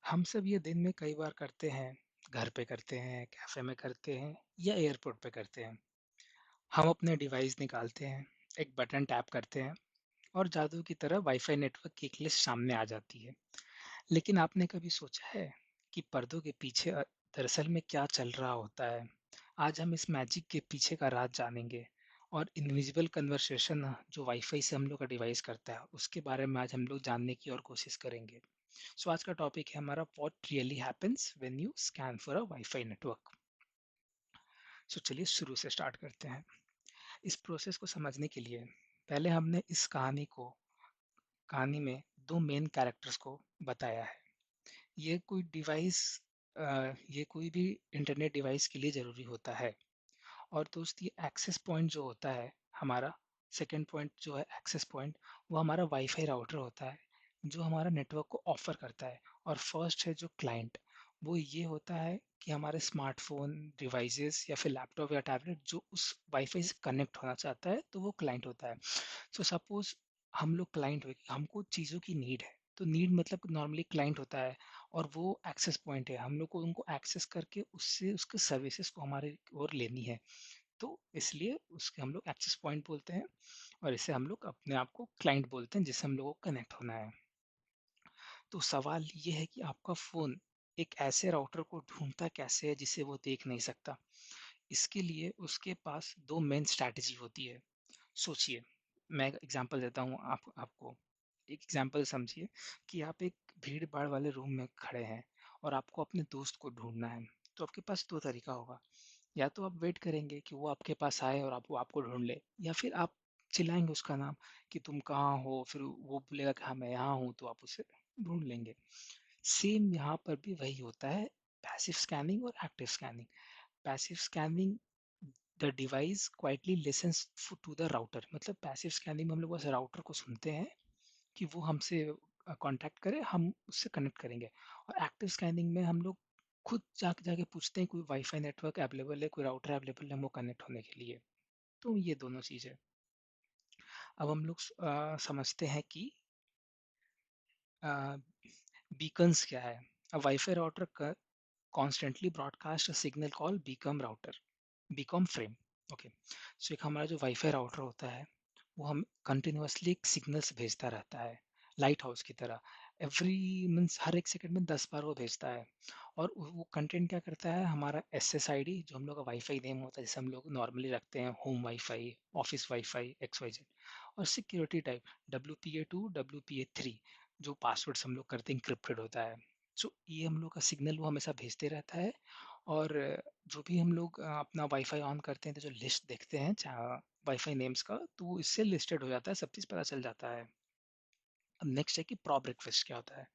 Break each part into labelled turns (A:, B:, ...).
A: हम सब ये दिन में कई बार करते हैं, घर पे करते हैं, कैफ़े में करते हैं या एयरपोर्ट पे करते हैं। हम अपने डिवाइस निकालते हैं, एक बटन टैप करते हैं और जादू की तरह वाईफ़ाई नेटवर्क की एक लिस्ट सामने आ जाती है। लेकिन आपने कभी सोचा है कि पर्दों के पीछे दरअसल में क्या चल रहा होता है? आज हम इस मैजिक के पीछे का राज जानेंगे और इनविजिबल कन्वर्सेशन जो वाईफ़ाई से हम लोग का डिवाइस करता है, उसके बारे में आज हम लोग जानने की और कोशिश करेंगे। सो आज का टॉपिक है हमारा what really happens when you scan for a wifi network. So चलिए शुरू से स्टार्ट करते हैं। इस प्रोसेस को समझने के लिए पहले हमने इस कहानी में दो मेन कैरेक्टर्स को बताया है। ये कोई डिवाइस ये कोई भी इंटरनेट डिवाइस के लिए ज़रूरी होता है। और दोस्त ये एक्सेस पॉइंट जो होता है हमारा, सेकंड पॉइंट जो है एक्सेस पॉइंट, वो हमारा वाईफाई राउटर होता है जो हमारा नेटवर्क को ऑफर करता है। और फर्स्ट है जो क्लाइंट, वो ये होता है कि हमारे स्मार्टफोन डिवाइसेस या फिर लैपटॉप या टैबलेट जो उस वाईफाई से कनेक्ट होना चाहता है, तो वो क्लाइंट होता है। सो सपोज हम लोग क्लाइंट हुए, हमको चीज़ों की नीड है, तो नीड मतलब नॉर्मली क्लाइंट होता है और वो एक्सेस पॉइंट है, हम लोग को उनको एक्सेस करके उससे उसके सर्विसेज को हमारे ओर लेनी है। तो इसलिए उसके हम लोग एक्सेस पॉइंट बोलते हैं और इसे हम लोग अपने आप को क्लाइंट बोलते हैं जिससे हम लोगों को कनेक्ट होना है। तो सवाल ये है कि आपका फ़ोन एक ऐसे राउटर को ढूंढता कैसे है जिसे वो देख नहीं सकता। इसके लिए उसके पास दो मेन स्ट्रैटेजी होती है। सोचिए, मैं एक एग्जांपल देता हूँ आपको। एक एग्जांपल समझिए कि आप एक भीड़ भाड़ वाले रूम में खड़े हैं और आपको अपने दोस्त को ढूंढना है। तो आपके पास दो तरीका होगा। या तो आप वेट करेंगे कि वो आपके पास आए और आप वो आपको ढूंढ ले, या फिर आप चिल्लाएंगे उसका नाम कि तुम कहाँ हो, फिर वो बोलेगा कि हाँ मैं यहाँ हूँ, तो आप उसे ढूंढ लेंगे। सेम यहाँ पर भी वही होता है, पैसिव स्कैनिंग और active scanning. Passive scanning, the device quietly listens to the router, मतलब पैसिव स्कैनिंग में हम लोग बस राउटर को सुनते हैं कि वो हमसे कांटेक्ट करे, हम उससे कनेक्ट करेंगे। और एक्टिव स्कैनिंग में हम लोग खुद जाके जाके पूछते हैं कोई वाईफाई नेटवर्क अवेलेबल है, कोई राउटर अवेलेबल है, वो कनेक्ट होने के लिए। तो ये दोनों चीज़ है। अब हम लोग समझते हैं कि बीकन्स क्या है। A wifi router constantly broadcast a signal called beacon frame. Okay, so एक हमारा जो वाईफाई राउटर होता है वो हम कंटिन्यूअसली एक सिग्नल्स भेजता रहता है, लाइट हाउस की तरह। एवरी मीन्स हर एक सेकंड में 10 बार वो भेजता है। और वो कंटेंट क्या करता है, हमारा एस एस आई डी जो हम लोग का वाईफाई नेम होता है, जैसे हम लोग नॉर्मली रखते हैं home wifi, office wifi, X Y Z. और सिक्योरिटी टाइप WPA2 WPA3, जो पासवर्ड्स हम लोग करते हैं इंक्रिप्टेड होता है। सो ये हम लोग का सिग्नल वो हमेशा भेजते रहता है। और जो भी हम लोग अपना वाईफाई ऑन करते हैं तो जो लिस्ट देखते हैं वाईफाई नेम्स का, तो वो इससे लिस्टेड हो जाता है, सब चीज़ पता चल जाता है। अब नेक्स्ट है कि प्रॉप रिक्वेस्ट क्या होता है।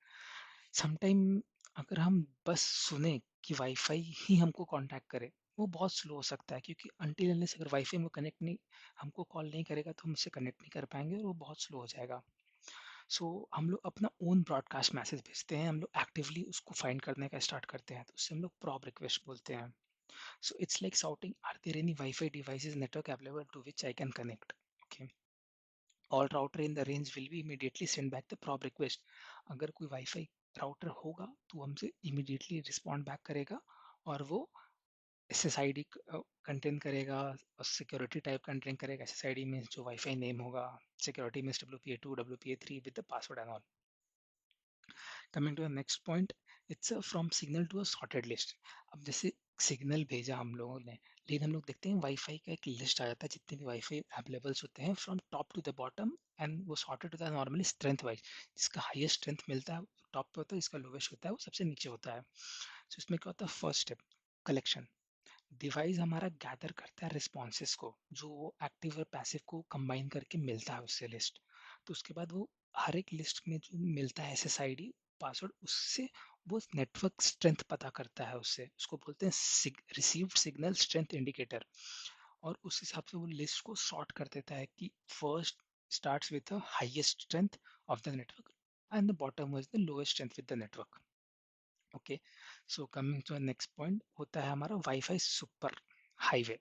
A: समटाइम अगर हम बस सुने कि वाईफाई ही हमको कांटेक्ट करे, वो बहुत स्लो हो सकता है, क्योंकि अनटिल अनलेस अगर वाईफाई में कनेक्ट नहीं, हमको कॉल नहीं करेगा तो हम उससे कनेक्ट नहीं कर पाएंगे और वो बहुत स्लो हो जाएगा। सो हम लोग अपना ओन ब्रॉडकास्ट मैसेज भेजते हैं, हम लोग एक्टिवली उसको फाइंड करने का स्टार्ट करते हैं, तो उससे हम लोग प्रॉप रिक्वेस्ट बोलते हैं। So it's like shouting, are there any Wi-Fi devices network available to which I can connect? Okay. All router in the range will be immediately send back the prop request. अगर कोई wifi router होगा तो हमसे immediately respond back करेगा और वो SSID contain करेगा और सिक्योरिटी टाइप कंटेन करेगा। SSID मीन्स जो वाईफाई नेम होगा, security means WPA2 WPA3 with the password and all. Coming to the next point, it's from signal to a sorted list. अब जैसे सिग्नल भेजा हम लोगों ने, लेकिन हम लोग देखते हैं वाईफाई का एक लिस्ट आ जाता है जितने भी वाईफाई अवेलेबल्स होते हैं from top to the bottom, and वो सॉर्टेड होता है नॉर्मली स्ट्रेंथ वाइज। जिसका हाईएस्ट स्ट्रेंथ मिलता है वो टॉप पे होता है, जिसका लोवेस्ट होता है वो सबसे नीचे होता है। सो इसमें क्या होता है, फर्स्ट स्टेप कलेक्शन। डिवाइस हमारा गैदर करता है रिस्पॉन्सेस को, जो वो एक्टिव और पैसिव को कंबाइन करके मिलता है उससे लिस्ट। तो उसके बाद वो हर एक लिस्ट में जो मिलता है SSID पासवर्ड, उससे वो नेटवर्क स्ट्रेंथ पता करता है, उससे उसको बोलते हैं रिसीव्ड सिग्नल स्ट्रेंथ इंडिकेटर। और उस हिसाब से वो लिस्ट को सॉर्ट कर देता है कि first starts with the highest strength of the network and the bottom was the lowest strength with the network. Okay, so coming to next point होता है हमारा wifi super highway.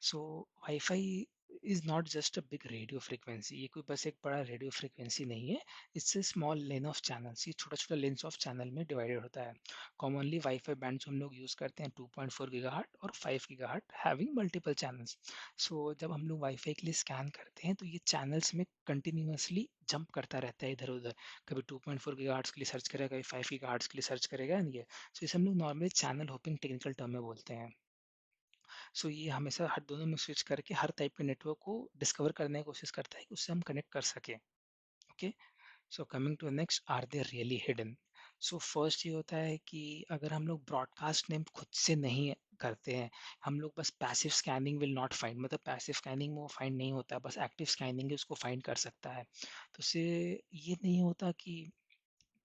A: So wifi is not just a big radio frequency, ये कोई बस एक बड़ा radio frequency नहीं है, इससे स्मॉल लेन ऑफ चैनल्स, ये छोटा छोटा लेंस ऑफ चैनल में डिवाइडेड होता है। कॉमनली वाईफाई बैंड जो हम लोग यूज़ करते हैं 2.4 गीगाहर्ट और 5 गीगाहर्ट हैविंग मल्टीपल चैनल्स। सो जब हम लोग वाईफाई के लिए स्कैन करते हैं तो ये चैनल्स में कंटिन्यूअसली जंप करता रहता है इधर उधर, कभी 2.4 गीगाहर्ट्ज के लिए सर्च करेगा, कभी 5 गीगाहर्ट्ज के लिए सर्च करेगा, ये सो इसे हम लोग normally channel hopping technical term में बोलते हैं। सो ये हमेशा हर दोनों में स्विच करके हर टाइप के नेटवर्क को डिस्कवर करने की कोशिश करता है कि उससे हम कनेक्ट कर सके। Okay, so coming to next, are they really hidden. So first ये होता है कि अगर हम लोग ब्रॉडकास्ट नेम खुद से नहीं करते हैं, हम लोग बस passive scanning will not find, मतलब पैसिव स्कैनिंग में वो फाइंड नहीं होता, बस एक्टिव स्कैनिंग ही उसको फाइंड कर सकता है। तो उससे ये नहीं होता कि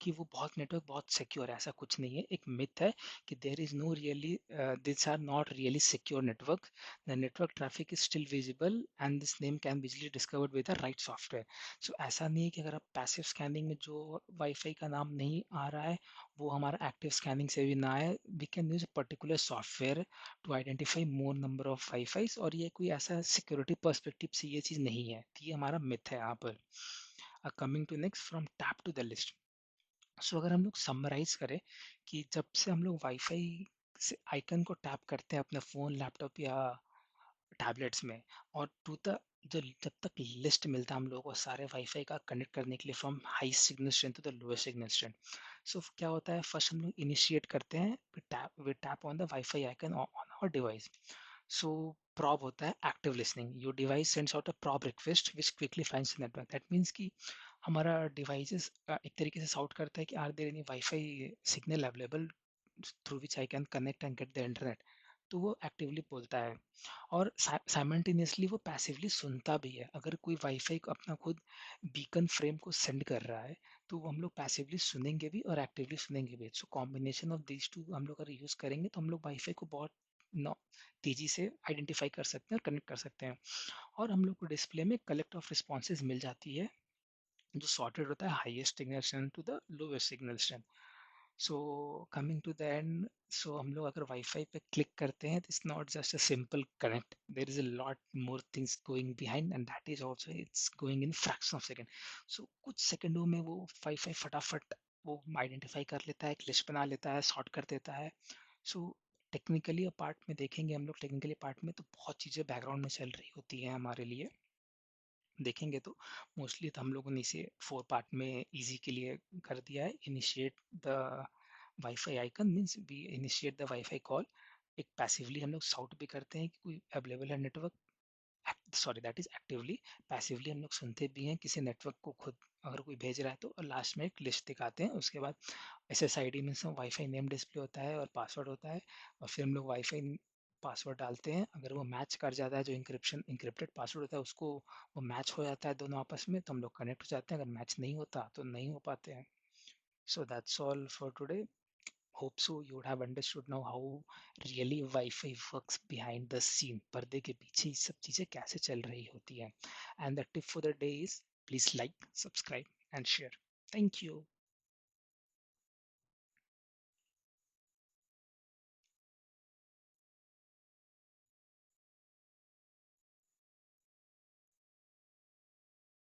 A: वो बहुत नेटवर्क बहुत सिक्योर है, ऐसा कुछ नहीं है, एक मिथ है कि there is no really, this are not really secure network, the network traffic is still visible and this name can be easily discovered with the right software. So ऐसा नहीं है कि अगर आप पैसिव स्कैनिंग में जो वाईफाई का नाम नहीं आ रहा है वो हमारा एक्टिव स्कैनिंग से भी ना आए, we can use particular software to identify more number of wifis, और ये कोई ऐसा सिक्योरिटी पर्सपेक्टिव से ये चीज़ नहीं है, तो ये हमारा मिथ है यहाँ पर। Coming to next, from tap to the list. So अगर हम लोग समराइज करें कि जब से हम लोग वाईफाई से आइकन को टैप करते हैं अपने फ़ोन लैपटॉप या टैबलेट्स में, और टू द जो जब तक लिस्ट मिलता है हम लोगों को सारे वाईफाई का कनेक्ट करने के लिए from high signal strength to the lowest signal strength. So क्या होता है, फर्स्ट हम लोग इनिशिएट करते हैं we tap on the wifi icon on our device. So probe होता है active listening, your device sends out a probe request which quickly finds network, that means कि हमारा डिवाइसेस एक तरीके से साउट करता है कि are there any wifi signal available through which I can connect and get the internet, तो वो एक्टिवली बोलता है। और साइमल्टेनियसली वो पैसिवली सुनता भी है, अगर कोई वाईफाई को अपना खुद बीकन फ्रेम को सेंड कर रहा है तो वो हम लोग पैसिवली सुनेंगे भी और एक्टिवली सुनेंगे भी। So combination of these two हम लोग अगर यूज़ करेंगे तो हम लोग वाईफाई को बहुत नौ तेजी से आइडेंटिफाई कर सकते हैं और कनेक्ट कर सकते हैं। और हम लोग को डिस्प्ले में कलेक्ट ऑफ रिस्पॉन्सेज मिल जाती है जो सॉर्टेड होता है highest signal strength to the lowest signal strength. So coming to the end, so हम लोग अगर वाईफाई पे क्लिक करते हैं, it's not just a simple connect, there is a lot more things going behind and that is also it's going in fraction of second. So कुछ सेकंडों में वो वाईफाई फटाफट वो आइडेंटिफाई कर लेता है, एक लिस्ट बना लेता है, सॉर्ट कर देता है। सो टेक्निकली पार्ट में देखेंगे हम लोग, टेक्निकली पार्ट में तो बहुत चीज़ें बैकग्राउंड में चल रही होती हैं हमारे लिए, देखेंगे तो मोस्टली तो हम लोगों ने इसे 4 पार्ट में इजी के लिए कर दिया है। Initiate the wifi icon means we initiate the wifi call, एक पैसिवली हम लोग साउट भी करते हैं कि कोई अवेलेबल है network, sorry that is actively, passively हम लोग सुनते भी हैं किसी नेटवर्क को खुद अगर कोई भेज रहा है तो, और लास्ट में एक लिस्ट दिखाते हैं। उसके बाद SSID में से वाईफाई नेम डिस्प्ले होता है और पासवर्ड होता है, और फिर हम लोग वाईफाई पासवर्ड डालते हैं, अगर वो मैच कर जाता है जो इंक्रिप्टेड पासवर्ड होता है उसको, वो मैच हो जाता है दोनों आपस में तो हम लोग कनेक्ट हो जाते हैं, अगर मैच नहीं होता तो नहीं हो पाते हैं। So that's all for today, hope so you would have understood now how really wifi works behind the scene, पर्दे के पीछे ये सब चीज़ें कैसे चल रही होती हैं। And the tip for the day is please like, subscribe and share. Thank you.